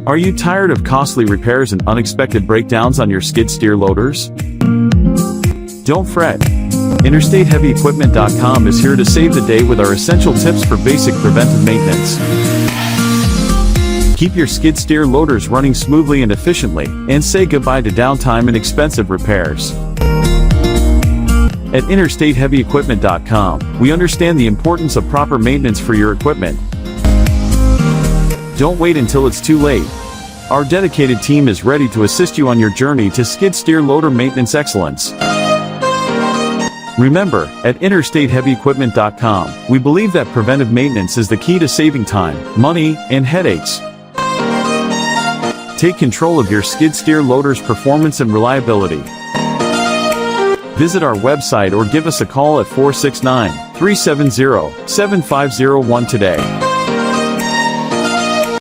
Are you tired of costly repairs and unexpected breakdowns on your skid steer loaders? Don't fret. InterstateHeavyEquipment.com is here to save the day with our essential tips for basic preventive maintenance. Keep your skid steer loaders running smoothly and efficiently, and say goodbye to downtime and expensive repairs. At InterstateHeavyEquipment.com, we understand the importance of proper maintenance for your equipment. Don't wait until it's too late. Our dedicated team is ready to assist you on your journey to skid steer loader maintenance excellence. Remember, at InterstateHeavyEquipment.com, we believe that preventive maintenance is the key to saving time, money, and headaches. Take control of your skid steer loader's performance and reliability. Visit our website or give us a call at 469-370-7501 today.